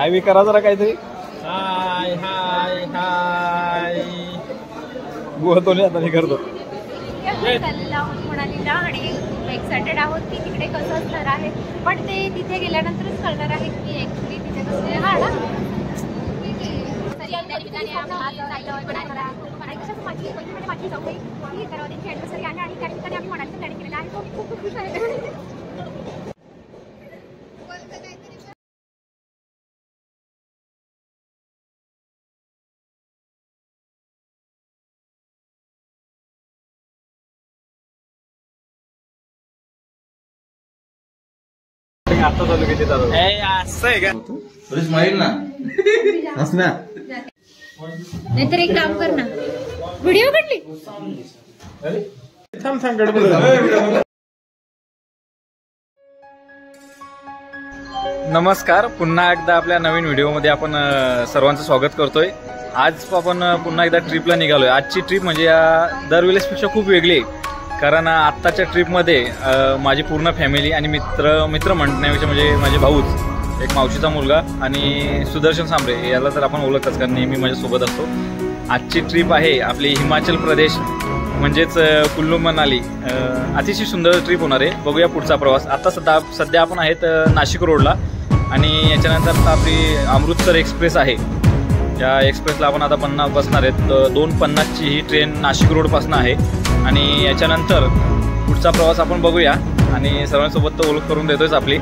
हाय बी करा जरा काहीतरी. हाय हाय हाय गुहतो नाही आता मी करतो. म्हणालीला आणि एक्सायटेड आहोत की तिकडे कसं असणार आहे, पण ते तिथे गेल्यानंतरच कळणार आहे की ऍक्च्युली तिथे कसं हा ना. माझी जाऊ ही तर त्यांची ॲनिव्हर्सरी आहे आणि त्या ठिकाणी आम्ही मनालीचं प्लॅनिंग केलेलं आहे. तो मी खूप खुश आहे. आता चालू किती चालू असं आहे का? स्माईल ना हस ना. नाहीतर एक काम कर ना, व्हिडिओ काढली. थांब थांब गडबड. नमस्कार, पुन्हा एकदा आपल्या नवीन व्हिडिओमध्ये आपण सर्वांचं स्वागत करतोय. आज आपण पुन्हा एकदा ट्रिपला निघालोय. आजची ट्रिप म्हणजे दरवेळेसपेक्षा खूप वेगळी आहे, कारण आत्ताच्या ट्रिपमध्ये माझी पूर्ण फॅमिली आणि मित्र म्हणण्यापेक्षा म्हणजे माझे भाऊच, एक मावशीचा मुलगा आणि सुदर्शन सांबरे याला तर आपण ओळखच, कारण नेहमी माझ्यासोबत असतो. आजची ट्रिप आहे आपली हिमाचल प्रदेश म्हणजेच कुल्लू मनाली. अतिशय सुंदर ट्रिप होणार आहे. बघूया पुढचा प्रवास. आता सध्या आपण आहेत नाशिक रोडला आणि याच्यानंतर आपली अमृतसर एक्सप्रेस आहे. या एक्सप्रेसला आपण आता बसणार आहेत. 2:50ची ही ट्रेन नाशिक रोडपासून आहे आणि याच्यानंतर पुढचा प्रवास आपण बघूया आणि सर्वांसोबत तर ओळख करून देतोयच आपली.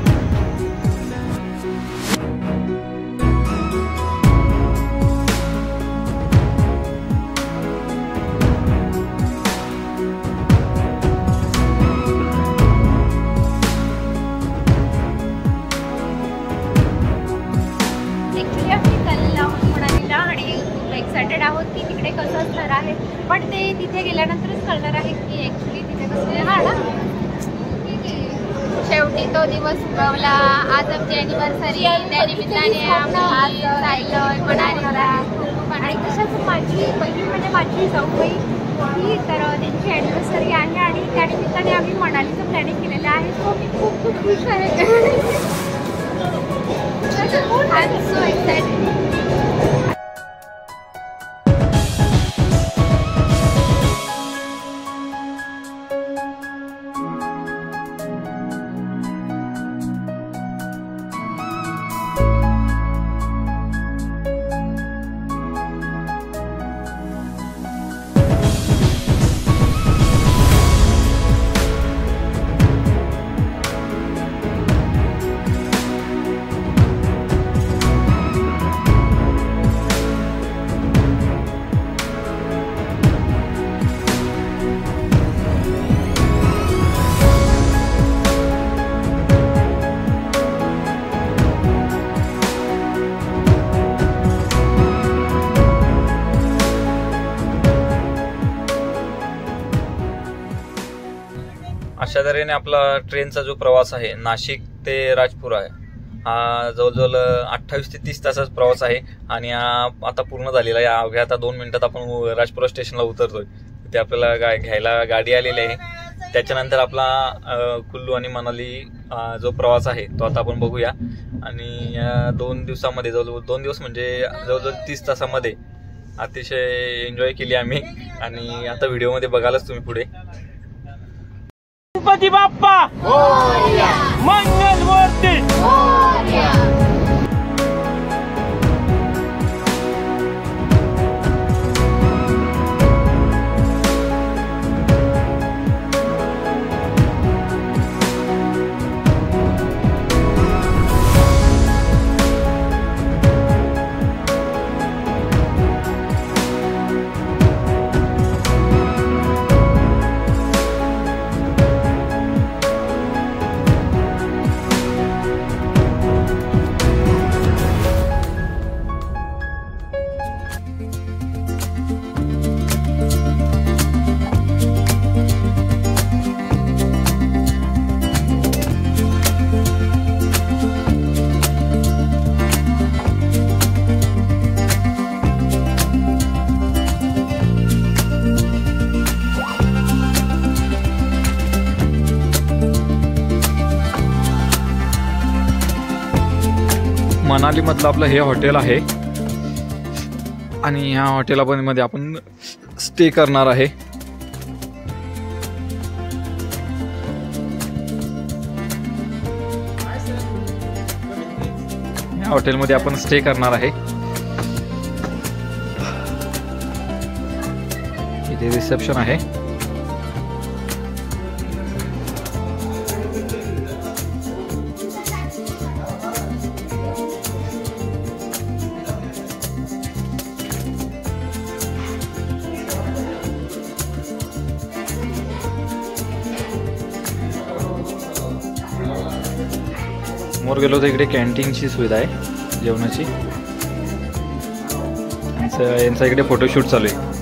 एक्सायटेड आहोत की तिकडे कसं असणार आहे, पण ते तिथे गेल्यानंतरच कळणार आहे की ऍक्च्युली तिथे कसं हा ना. शेवटी तो दिवस उगवला. आज आमची ॲनिव्हर्सरी, त्या निमित्ताने आम्ही जायलोय मनालीला. आणि तसंच माझी बहीण म्हणजे माझी जाऊबाई ही तर त्यांची ॲनिव्हर्सरी आहे आणि त्या निमित्ताने आम्ही मनालीचं प्लॅनिंग केलेलं आहे. तो मी खूप खूप खुश आहे. I am so excited. अशा तऱ्हेने आपला ट्रेनचा जो प्रवास आहे नाशिक ते राजपुरा आहे, हा जवळजवळ 28 ते 30 तासाचा प्रवास आहे आणि आता पूर्ण झालेला आहे. अवघ्या आता 2 मिनिटात आपण राजपुरा स्टेशनला उतरतोय. ते आपल्याला घ्यायला गाडी आलेली आहे. त्याच्यानंतर आपला कुल्लू आणि मनाली जो प्रवास आहे तो आता आपण बघूया. आणि या 2 दिवसामध्ये जवळजवळ 2 दिवस म्हणजे जवळजवळ 30 तासामध्ये अतिशय एन्जॉय केली आम्ही आणि आता व्हिडिओमध्ये बघालच तुम्ही पुढे. गणपती बाप्पा मंगलमूर्ती. मनाली मधलं आपलं हे हॉटेल आहे आणि ह्या हॉटेलमध्ये आपण स्टे करणार आहे. ह्या हॉटेलमध्ये आपण स्टे करणार आहे. इथे रिसेप्शन आहे. समोर गेलो तर इकडे कॅन्टीनची सुविधा आहे जेवणाची. यांचा इकडे फोटोशूट चालू आहे.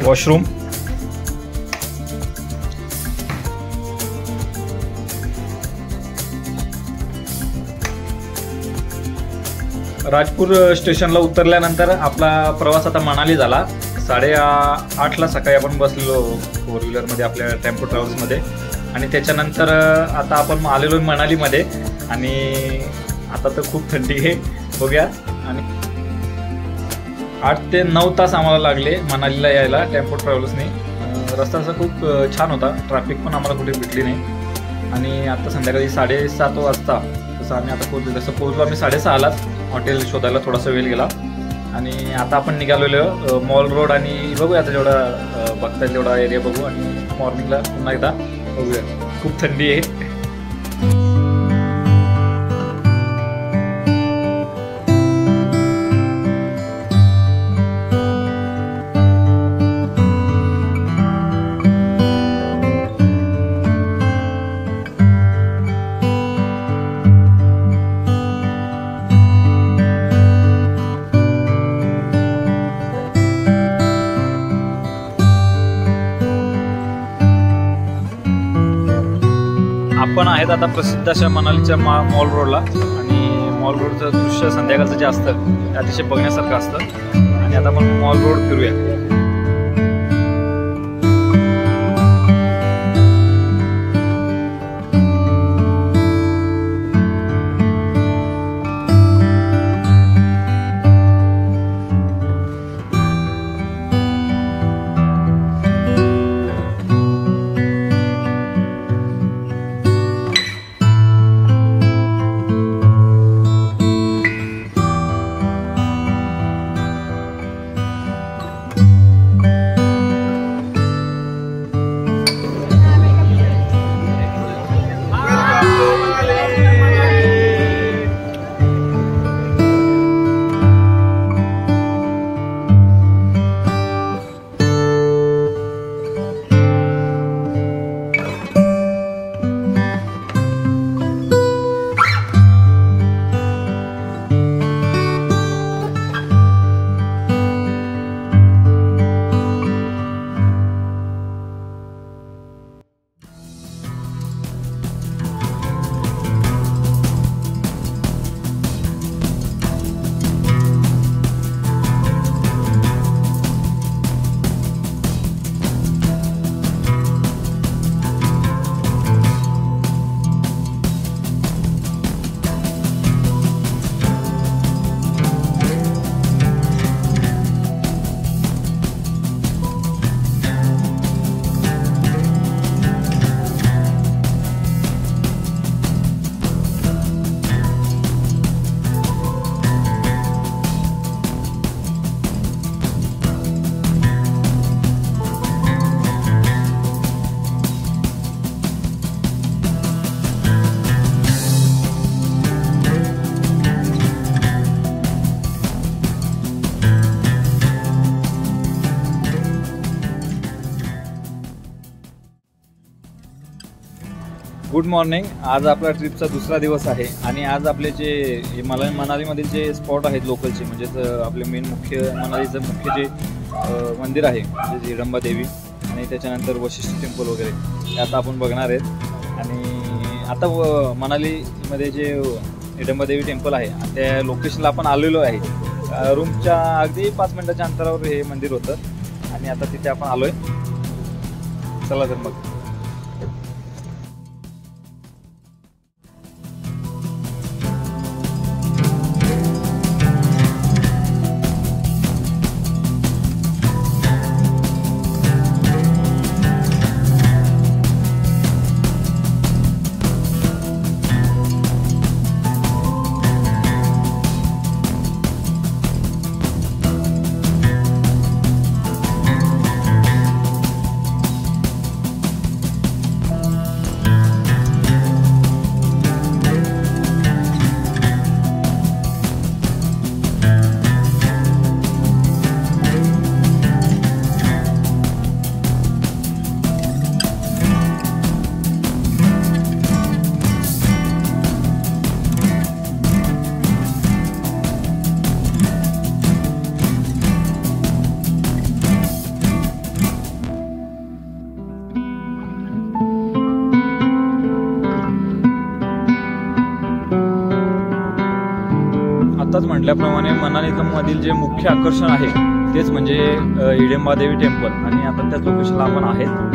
वॉशरूम, राजपूर स्टेशनला उतरल्यानंतर आपला प्रवास आता मनाली झाला. 8:30ला सकाळी आपण बसलेलो 4 व्हीलरमध्ये आपल्या टेम्पो ट्रॅव्हल्समध्ये आणि त्याच्यानंतर आता आपण आलेलो मनालीमध्ये आणि आता तर खूप थंडी आहे बघूया. आणि 8 ते 9 तास आम्हाला लागले मनालीला यायला टेम्पो ट्रॅव्हल्सने. रस्ता असा खूप छान होता, ट्रॅफिक पण आम्हाला कुठे भेटली नाही. आणि आता संध्याकाळी 7:30 वाजता तसं आम्ही आता पोहोचलो आम्ही 6:30लाच. हॉटेल शोधायला थोडासा वेळ गेला आणि आता आपण निघालेलो मॉल रोड आणि बघूया आता जेवढा बघता येईल तेवढा एरिया बघू आणि मॉर्निंगला पुन्हा एकदा बघूया. खूप थंडी आहे. आपण आहेत आता प्रसिद्ध अशा मनालीच्या मॉल रोडला आणि मॉल रोडचं दृश्य संध्याकाळचं जे असतं ते अतिशय बघण्यासारखं असतं. आणि आता आपण मॉल रोड फिरूया. Good morning. आज आपला ट्रिपचा दुसरा दिवस आहे आणि आज आपले जे मनालीमधील जे स्पॉट आहेत लोकलचे, म्हणजेच आपले मेन मुख्य मनालीचं मुख्य जे मंदिर आहे म्हणजे हिडंबा देवी आणि त्याच्यानंतर वशिष्ठ टेम्पल वगैरे हे आता आपण बघणार आहेत. आणि आता मनालीमध्ये जे हिडंबा देवी टेम्पल आहे त्या लोकेशनला आपण आलेलो आहे. रूमच्या अगदी 5 मिनिटाच्या अंतरावर हे मंदिर होतं आणि आता तिथे आपण आलोय. चला तर मग. आताच म्हटल्याप्रमाणे मनालीमधील जे मुख्य आकर्षण आहे तेच म्हणजे हिडंबा देवी टेम्पल आणि आता त्याच लोकेशनला आपण आहेत.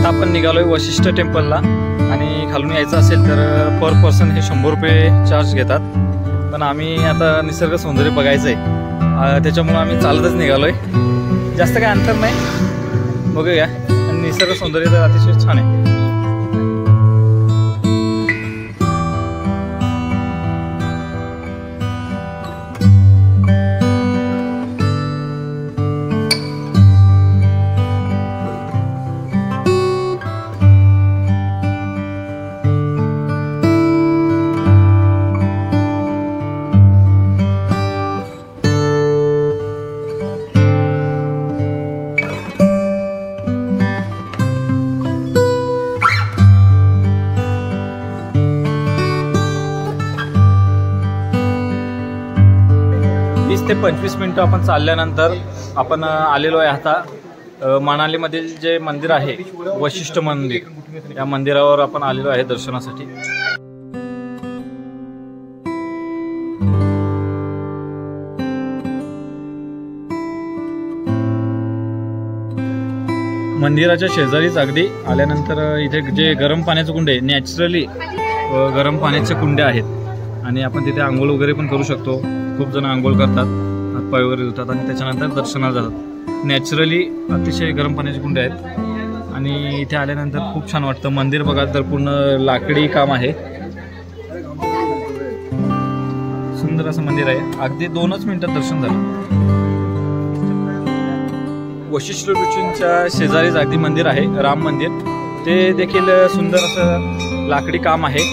आपण निघालोय वशिष्ठ टेम्पलला आणि खालून यायचं असेल तर पर पर्सन हे 100 रुपये चार्ज घेतात. पण आम्ही आता निसर्ग सौंदर्य बघायचं आहे त्याच्यामुळे आम्ही चालतच निघालोय. जास्त काय अंतर नाही, बघूया. आणि निसर्ग सौंदर्य तर अतिशय छान आहे. ते 25 मिनिटं आपण चालल्यानंतर आपण आलेलो आहे आता मनालीमधील जे मंदिर आहे वशिष्ठ मंदिर, या मंदिरावर आपण आलेलो आहे दर्शनासाठी. मंदिराच्या शेजारीच अगदी आल्यानंतर इथे जे गरम पाण्याचे कुंडे आहे, नॅचरली गरम पाण्याचे कुंडे आहेत आणि आपण तिथे आंघोळ वगैरे पण करू शकतो. खूप जण आंघोळ करतात, हातपाय वगैरे धुतात आणि त्याच्यानंतर दर्शनाला जातात. नॅचरली अतिशय गरम पाण्याचे कुंडे आहेत आणि इथे आल्यानंतर खूप छान वाटतं. मंदिर बघा तर पूर्ण लाकडी काम आहे, सुंदर असं मंदिर आहे. अगदी 2च मिनिटात दर्शन झालं. वशिष्ठ ऋषींच्या शेजारीच अगदी मंदिर आहे, राम मंदिर. ते देखील सुंदर असं लाकडी काम आहे.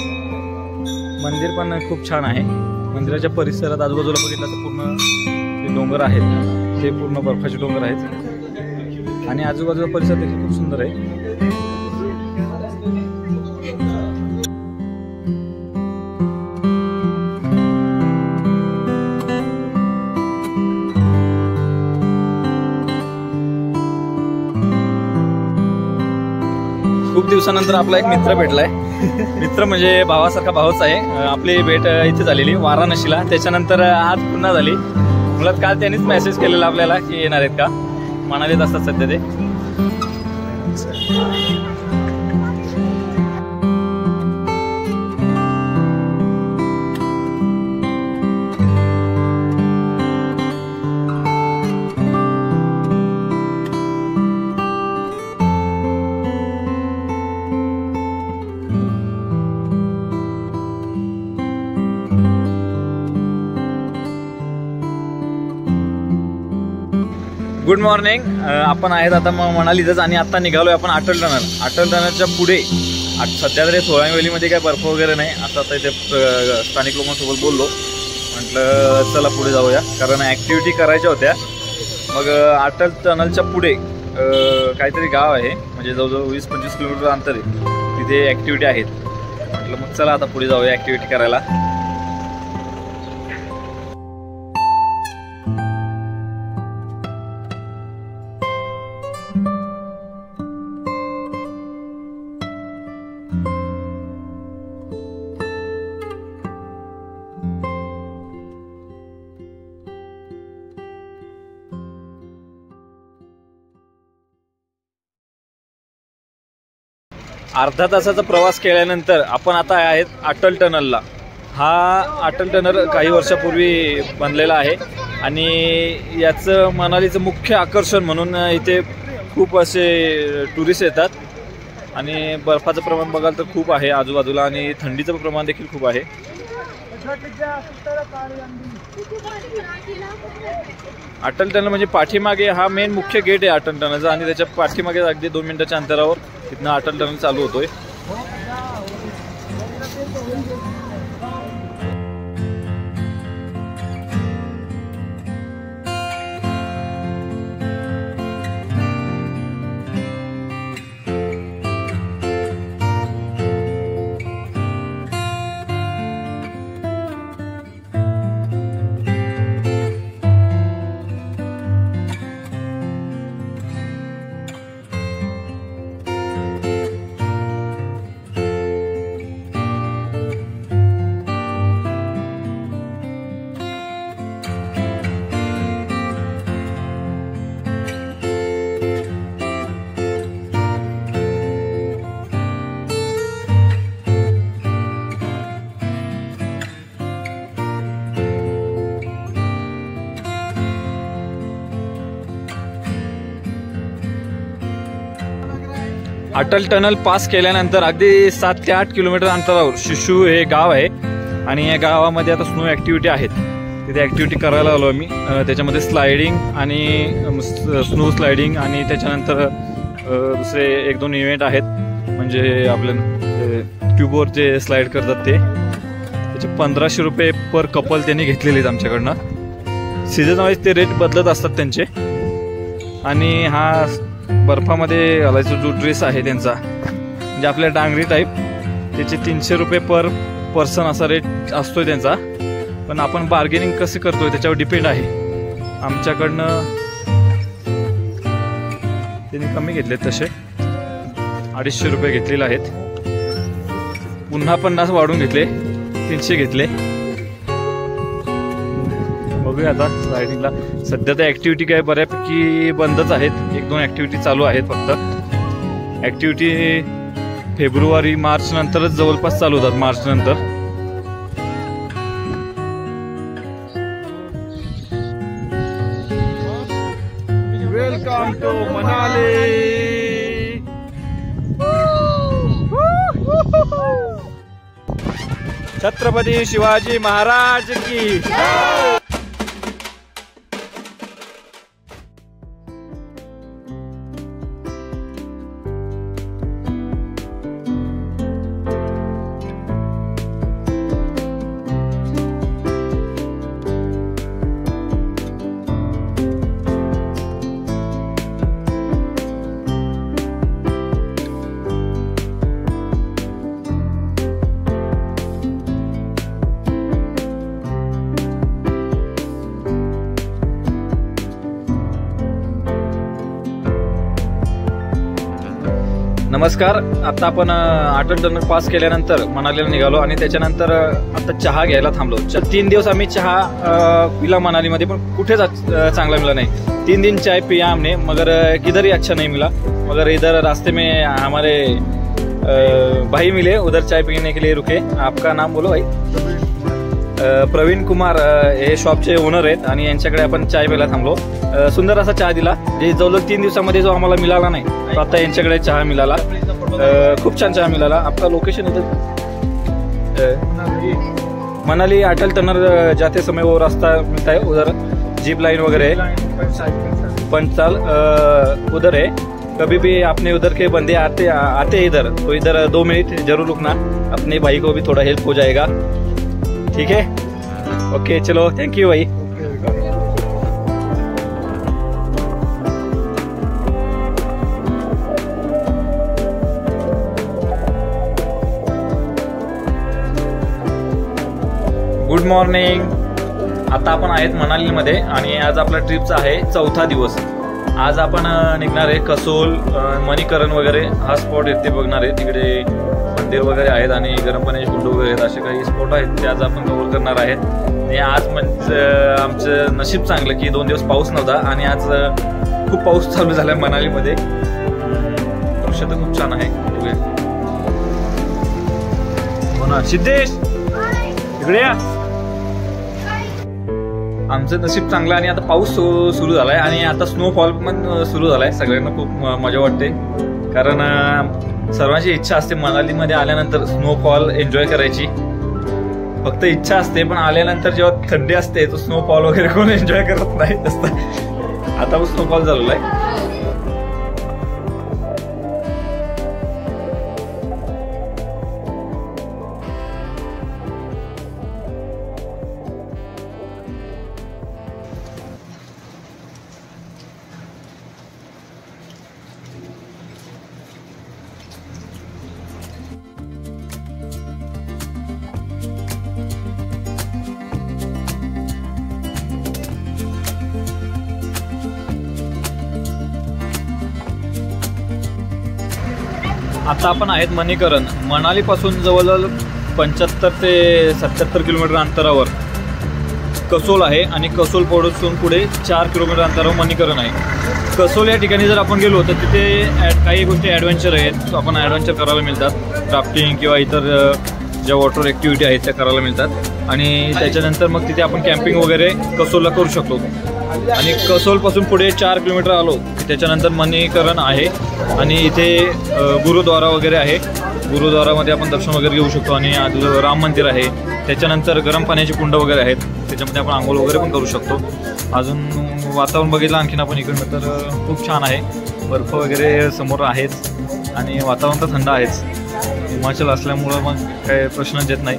मंदिर पण खूप छान आहे. मंदिराच्या परिसरात आजूबाजूला बघितलं तर पूर्ण जे डोंगर आहेत ते पूर्ण बर्फाचे डोंगर आहेत आणि आजूबाजूला परिसर देखील खूप सुंदर आहे. खूप दिवसानंतर आपला एक मित्र भेटलाय. मित्र म्हणजे भावासारखा भावच आहे. आपली भेट इथे झालेली वाराणसीला, त्याच्यानंतर आज पुन्हा झाली. मुळात काल त्यांनीच मेसेज केलेला आपल्याला की येणार आहेत का, म्हणालेत असतात सध्या ते. Good morning. आपण आहेत आता मनालीतच आणि आता निघालोय आपण अटल टनल. अटल टनलच्या पुढे सध्या तरी सोळांवेलीमध्ये काय बर्फ वगैरे नाही. आता इथे स्थानिक लोकांसोबत बोललो, म्हटलं चला पुढे जाऊया कारण ॲक्टिव्हिटी करायच्या होत्या. मग अटल टनलच्या पुढे काहीतरी गाव आहे, म्हणजे जवळजवळ 20-25 किलोमीटर अंतर आहे, तिथे ॲक्टिव्हिटी आहेत. म्हटलं मग चला आता पुढे जाऊया ॲक्टिव्हिटी करायला. अर्धा तासाचा प्रवास केल्यानंतर आपण आता आहेत अटल टनलला. हा अटल टनल काही वर्षापूर्वी बनलेला आहे आणि याचं मनालीचं मुख्य आकर्षण म्हणून इथे खूप असे टुरिस्ट येतात आणि बर्फाचं प्रमाण बघाल तर खूप आहे आजूबाजूला आणि थंडीचं प्रमाण देखील खूप आहे. अटल टनल म्हणजे पाठीमागे हा मेन मुख्य गेट आहे अटल टनलचा आणि त्याच्या पाठीमागे अगदी 2 मिनिटाच्या अंतरावर तिथनं अटल टनल चालू होतोय. अटल टनल पास केल्यानंतर अगदी 7 ते 8 किलोमीटर अंतरावर शिशू हे गाव आहे आणि या गावामध्ये आता स्नो ॲक्टिव्हिटी आहेत. तिथे ॲक्टिव्हिटी करायला आलो आम्ही. त्याच्यामध्ये स्लायडिंग आणि स्नो स्लायडिंग आणि त्याच्यानंतर दुसरे 1-2 इव्हेंट आहेत, म्हणजे आपल्या ट्यूबवर जे स्लाईड करतात ते. त्याचे 1500 रुपये पर कपल त्यांनी घेतलेले आहेत आमच्याकडनं. सीझन वाईज ते रेट बदलत असतात त्यांचे. आणि हा बर्फामध्ये घालायचा जो ड्रेस आहे त्यांचा, म्हणजे आपल्या डांगरी टाईप, त्याचे 300 रुपये पर पर्सन असा रेट असतोय त्यांचा. पण आपण बार्गेनिंग कसं करतोय त्याच्यावर डिपेंड आहे. आमच्याकडनं त्यांनी कमी घेतलेत, तसे 250 रुपये घेतलेले आहेत. पुन्हा 50 वाढून घेतले, 300 घेतले. बघूया आता स्लायडिंगला. सध्या तर ॲक्टिव्हिटी काय बऱ्यापैकी बंदच आहेत, 1-2 ॲक्टिव्हिटी चालू आहेत फक्त. ॲक्टिव्हिटी फेब्रुवारी मार्च नंतरच जवळपास चालू होतात, मार्च नंतर. Welcome to Manali. छत्रपती शिवाजी महाराज की. नमस्कार. आता आपण अटल टनल पास केल्यानंतर मनालीला निघालो आणि त्याच्यानंतर आता चहा घ्यायला थांबलो. 3 दिवस आम्ही चहा पिला मनालीमध्ये, पण कुठेच चांगला मिला नहीं. 3 दिन चाय पिया हमने मगर किधर ही अच्छा नहीं मिला. मगर इधर रास्ते में हमारे भाई मिले, उधर चाय पीने के लिए रुके. आपका नाम बोलो भाई. प्रवीण कुमार हे शॉपचे ओनर आहेत आणि यांच्याकडे आपण चाय प्यायला थांबलो. सुंदर असा चहा दिला, जे जवळजवळ 3 दिवसामध्ये जो आम्हाला मिळाला नाही, तो आता यांच्याकडे चहा मिळाला. खूप छान चहा मिळाला. आपका लोकेशन इधर मनाली अटल टनल जाते समय वो रास्ता मिलता है, उधर जीप लाइन वगैरह है, पंचाल उधर है. कभी भी आपने उधर के बंदे आते इधर, तो इधर 2 मिनट जरूर रुकना. अपने भाई को भी थोड़ा हेल्प हो जाएगा. ठीक है, ओके, चलो, थैंक यू भाई. Good morning. आता आपण आहेत मनालीमध्ये आणि आज आपला ट्रिपचा आहे 4था दिवस. आज आपण निघणार आहे कसोल, मणिकरण वगैरे हा स्पॉट येते बघणार आहे. तिकडे मंदिर वगैरे आहेत आणि गरम पाण्याचे कुंड वगैरे आहेत, असे काही स्पॉट आहेत ते आज आपण कव्हर करणार आहेत. आणि आज म्हणजे आमचं नशीब चांगलं की 2 दिवस पाऊस नव्हता आणि आज खूप पाऊस चालू झाला मनालीमध्ये. दृश्य तर खूप छान आहे. हो ना सिद्धेश, इकडे या. आमचं नशीब चांगलं आणि आता पाऊस सुरू झालाय आणि आता स्नोफॉल पण सुरू झालाय. सगळ्यांना खूप मजा वाटते, कारण सर्वांची इच्छा असते मनालीमध्ये आल्यानंतर स्नोफॉल एन्जॉय करायची. फक्त इच्छा असते, पण आल्यानंतर जेव्हा थंडी असते तो स्नोफॉल वगैरे कोण एन्जॉय करत नाही जास्त. आता पण स्नोफॉल झालेला आहे. आता आपण आहेत मणिकरण. मनालीपासून जवळजवळ 75 ते 77 किलोमीटर अंतरावर कसोल आहे आणि कसोल पासून पुढे 4 किलोमीटर अंतरावर मणिकरण आहे. कसोल या ठिकाणी जर आपण गेलो तर तिथे काही गोष्टी ॲडव्हेंचर आहेत, आपण ॲडव्हेंचर करायला मिळतात. राफ्टिंग किंवा इतर ज्या वॉटर ॲक्टिव्हिटी आहेत त्या करायला मिळतात. आणि त्याच्यानंतर मग तिथे आपण कॅम्पिंग वगैरे कसोलला करू शकतो. आणि कसोलपासून पुढे 4 किलोमीटर आलो की त्याच्यानंतर मणिकरण आहे आणि इथे गुरुद्वारा वगैरे आहे. गुरुद्वारामध्ये आपण दर्शन वगैरे घेऊ शकतो आणि राम मंदिर आहे. त्याच्यानंतर गरम पाण्याचे कुंड वगैरे आहेत, त्याच्यामध्ये आपण आंघोळ वगैरे पण करू शकतो. अजून वातावरण बघितलं आणखीन आपण इकडनं तर खूप छान आहे. बर्फ वगैरे समोर आहेच आणि वातावरण तर थंड आहेच. हिमाचल असल्यामुळं मग काही प्रश्नच येत नाही.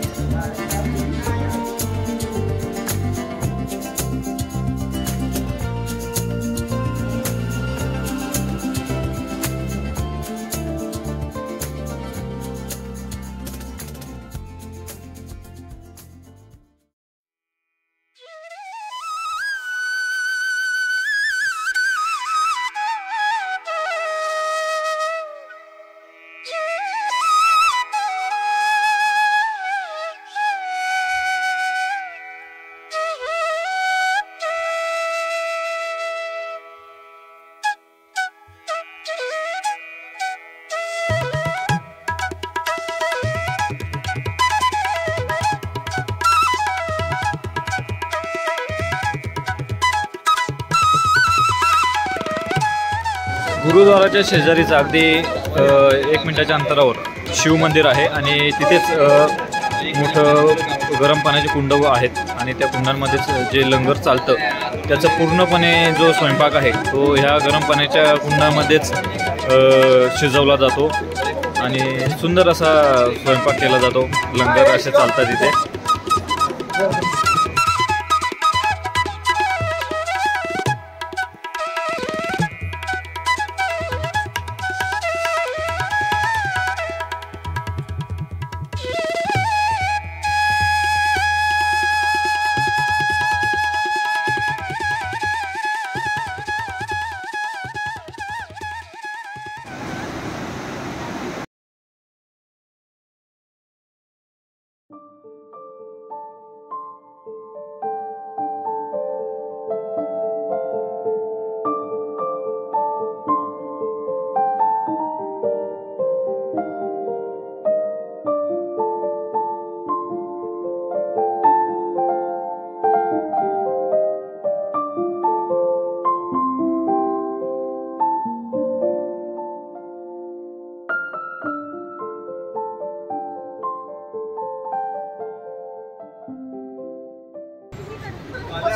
गुरुद्वाराच्या शेजारीच अगदी 1 मिनिटाच्या अंतरावर शिव मंदिर आहे आणि तिथेच मोठं गरम पाण्याचे कुंड आहेत आणि त्या कुंडांमध्येच जे लंगर चालतं त्याचा पूर्णपणे जो स्वयंपाक आहे तो ह्या गरम पाण्याच्या कुंडामध्येच शिजवला जातो आणि सुंदर असा स्वयंपाक केला जातो. लंगर असे चालतात तिथे.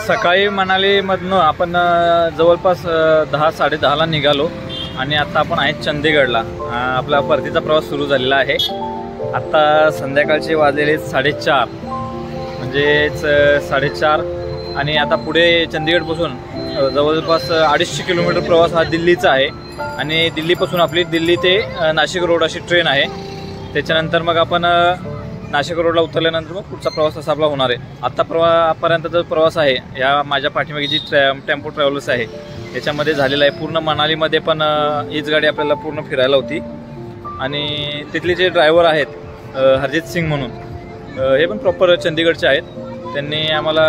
सकाळी मनालीमधनं आपण जवळपास 10-10:30ला निघालो आणि आता आपण आहेत चंदीगडला. आपला परतीचा प्रवास सुरू झालेला आहे. आत्ता संध्याकाळचे वाजलेले 4:30 म्हणजेच 4:30 आणि आता पुढे चंदीगडपासून जवळपास 250 किलोमीटर प्रवास हा दिल्लीचा आहे आणि दिल्लीपासून आपली दिल्ली ते नाशिक रोड अशी ट्रेन आहे. त्याच्यानंतर मग आपण नाशिक रोडला उतरल्यानंतर मग पुढचा प्रवास असा आपला होणार आहे. आत्तापर्यंतचा जो प्रवास आहे या माझ्या पाठीमागे जी टेम्पो ट्रॅव्हल्स आहे त्याच्यामध्ये झालेला आहे. पूर्ण मनालीमध्ये पण हीच गाडी आपल्याला पूर्ण फिरायला होती आणि तिथले जे ड्रायव्हर आहेत हरजित सिंग म्हणून हे पण प्रॉपर चंदीगडचे आहेत. त्यांनी आम्हाला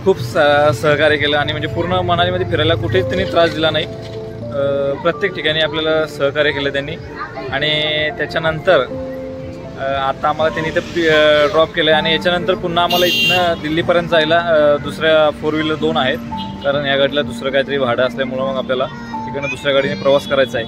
खूप सहकार्य केलं आणि म्हणजे पूर्ण मनालीमध्ये फिरायला कुठेच त्यांनी त्रास दिला नाही. प्रत्येक ठिकाणी आपल्याला सहकार्य केलं त्यांनी आणि त्याच्यानंतर आता आम्हाला त्यांनी इथं ड्रॉप केलं आणि याच्यानंतर पुन्हा आम्हाला इथनं दिल्लीपर्यंत जायला दुसऱ्या 4 व्हीलर 2 आहेत कारण या गाडीला दुसरं काहीतरी भाडं असल्यामुळं मग आपल्याला तिकडनं दुसऱ्या गाडीने प्रवास करायचा आहे.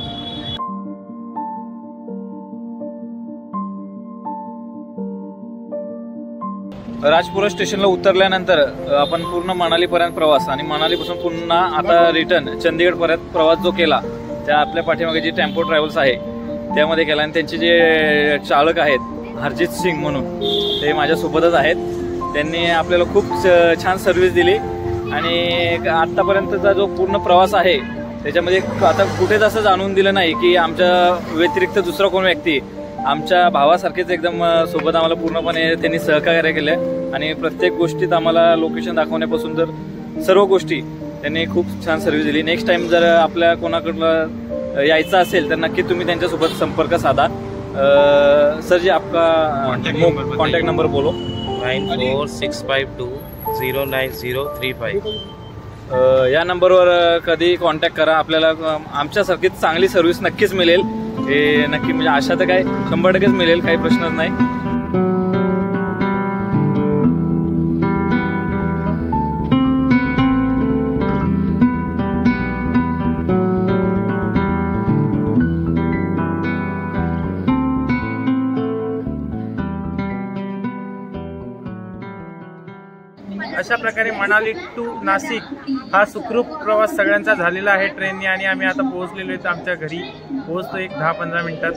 राजपुरा स्टेशनला उतरल्यानंतर आपण पूर्ण मनालीपर्यंत प्रवास आणि मनालीपासून पुन्हा आता रिटर्न चंदीगडपर्यंत प्रवास जो केला त्या आपल्या पाठीमागे जी टेम्पो ट्रॅव्हल्स आहे त्यामध्ये केला आणि त्यांचे जे चालक आहेत हरजित सिंग म्हणून ते माझ्यासोबतच आहेत. त्यांनी आपल्याला खूप छान सर्व्हिस दिली आणि आत्तापर्यंतचा जो पूर्ण प्रवास आहे त्याच्यामध्ये आता कुठेच असं जाणून दिलं नाही की आमच्या व्यतिरिक्त दुसरा कोण व्यक्ती आमच्या भावासारखेच एकदम सोबत आम्हाला पूर्णपणे त्यांनी सहकार्य केलं आणि प्रत्येक गोष्टीत आम्हाला लोकेशन दाखवण्यापासून जर सर्व गोष्टी त्यांनी खूप छान सर्व्हिस दिली. नेक्स्ट टाइम जर आपल्या कोणाकडलं यायचं असेल तर नक्की तुम्ही त्यांच्यासोबत संपर्क साधा. सर जी आपका कॉन्टॅक्ट नंबर बोलो. 9465209035. या नंबरवर कधी कॉन्टॅक्ट करा. आपल्याला आमच्यासारखीच चांगली सर्व्हिस नक्कीच मिळेल. हे नक्की म्हणजे आशा तर काय 100% मिळेल, काही प्रश्नच नाही. अशा प्रकारे मनाली टू नाशिक हा सुखरूप प्रवास सगळ्यांचा झालेला आहे ट्रेनने आणि आम्ही आता पोहोचलेलो आहे. आमच्या घरी पोहोचतो एक 10-15 मिनिटात.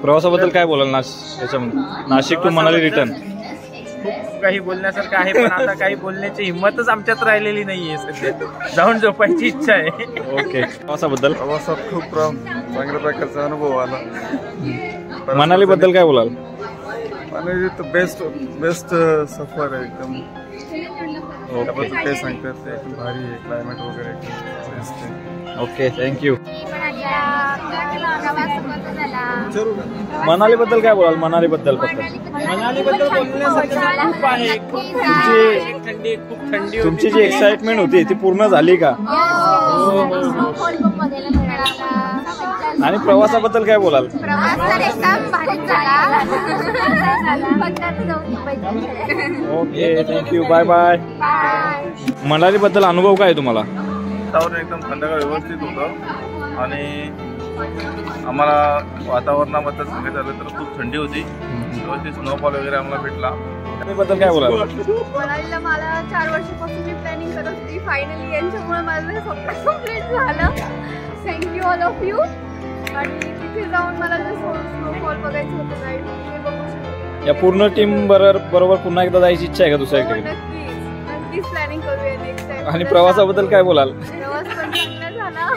प्रवासाबद्दल काय बोलाल नाशिक टू मनाली रिटर्न? खूप काही बोलण्यासारखं आहे पण आता काही बोलण्याची हिंमतच आमच्यात राहिलेली नाहीये. सध्या जाऊन झोपायची इच्छा आहे. ओके. प्रवासाबद्दल प्रवासात खूप चांगल्या प्रकारचा अनुभव आला. मनाली बद्दल काय बोलाल? मनाली तर बेस्ट सफर आहे एकदम. ते सांगतात ते एकदम भारी आहे. क्लायमेट वगैरे बेस्ट आहे. Okay, thank you. मनाली बद्दल काय बोलाल? मनाली बद्दल फक्त बोलण्यासारखं खूप आहे. खूप थंडी तुमची जी एक्साइटमेंट होती ती पूर्ण झाली का? आणि प्रवासाबद्दल काय बोलाल? Okay, thank you. Bye bye. Manali बद्दल अनुभव काय तुम्हाला? वातावरण एकदम थंडगार व्यवस्थित होतं आणि आम्हाला वातावरणाबद्दल सांगायचं झालं तर खूप थंडी होती, व्यवस्थित स्नोफॉल वगैरे आम्हाला भेटला. बद्दल काय बोलाल? मनालीला मला 4 वर्षापासून मी प्लॅनिंग करत होती. फायनली यांच्यामुळे माझं हे स्वप्न कंप्लीट झालं. Thank you all of you. आणि तिथे जाऊन मला जे स्नोफॉल बघायचं होतं गाईड ते बघू शकतो. या पूर्ण टीम बरोबर पुन्हा एकदा जायची इच्छा आहे का दुसऱ्या ठिकाणी? नक्कीच प्लॅनिंग करूया नेक्स्ट टाइम. आणि प्रवासाबद्दल काय बोलाल? प्रवास पण चांगला झाला.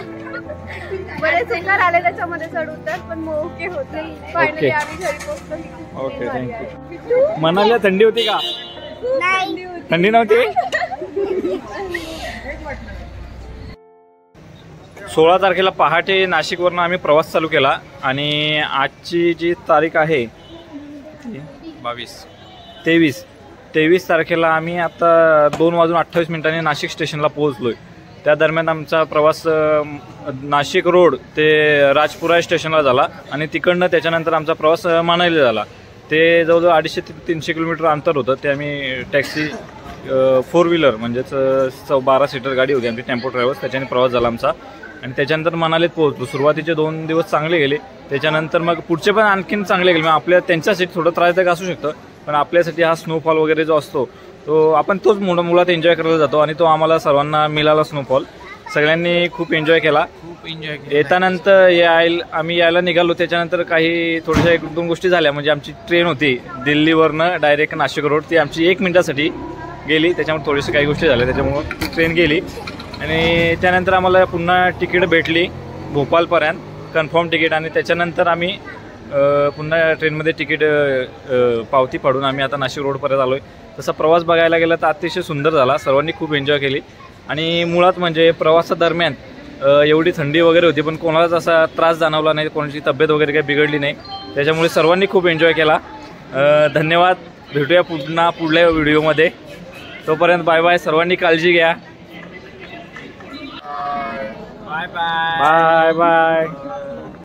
बरेच उतार आले त्याच्यामध्ये चढ उतर, पण ओके होते. फायनली आम्ही घरी पोहोचलो. Okay, thank you. मनालीला थंडी होती का? नाही, थंडी नव्हती. 16 तारखेला पहाटे नाशिकवरून आम्ही प्रवास चालू केला आणि आजची जी तारीख आहे 23 तारखेला आम्ही आता 2:28 नाशिक स्टेशनला पोहोचलोय. त्या दरम्यान आमचा प्रवास नाशिक रोड ते राजपुरा स्टेशनला झाला आणि तिकडनं त्याच्यानंतर आमचा प्रवास मनालीला झाला. ते जवळजवळ 250 ते 300 किलोमीटर अंतर होतं. ते आम्ही टॅक्सी 4 व्हीलर म्हणजेच 12 सीटर गाडी होती आमची, टेम्पो ट्रॅव्हल्स, त्याच्याने प्रवास झाला आमचा. आणि त्याच्यानंतर मनालीत पोहोचलो. सुरुवातीचे 2 दिवस चांगले गेले, त्याच्यानंतर मग पुढचे पण आणखीन चांगले गेले. आपल्या त्यांच्यासाठी थोडं त्रासदायक असू शकतं, पण आपल्यासाठी हा स्नोफॉल वगैरे जो असतो तो आपण तोच मुळात एन्जॉय करायला जातो आणि तो आम्हाला सर्वांना मिळाला स्नोफॉल. सगळ्यांनी खूप एन्जॉय केला. येतानंतर आम्ही यायला निघालो. त्याच्यानंतर काही थोड्याशा 1-2 गोष्टी झाल्या. म्हणजे आमची ट्रेन होती दिल्लीवरनं डायरेक्ट नाशिक रोड, ती आमची 1 मिनिटासाठी गेली. त्याच्यामुळे थोडीशी काही गोष्टी झाल्या, त्याच्यामुळं ती ट्रेन गेली. आणि त्यानंतर आम्हाला पुन्हा तिकीट भेटली भोपाळपर्यंत, कन्फर्म तिकीट. आणि त्याच्यानंतर आम्ही पुन्हा ट्रेनमध्ये तिकीट पावती फाडून आम्ही आता नाशिक रोडपर्यंत आलो आहे. तसा प्रवास बघायला गेला तर अतिशय सुंदर झाला. सर्वांनी खूप एन्जॉय केली. आणि मुळात म्हणजे प्रवासादरम्यान एवढी थंडी वगैरे होती, पण कोणालाच असा त्रास जाणवला नाही, कोणाची तब्येत वगैरे काही बिघडली नाही. त्याच्यामुळे सर्वांनी खूप एन्जॉय केला. धन्यवाद. भेटूया पुढल्या व्हिडिओमध्ये. तोपर्यंत बाय बाय. सर्वांनी काळजी घ्या. Bye bye.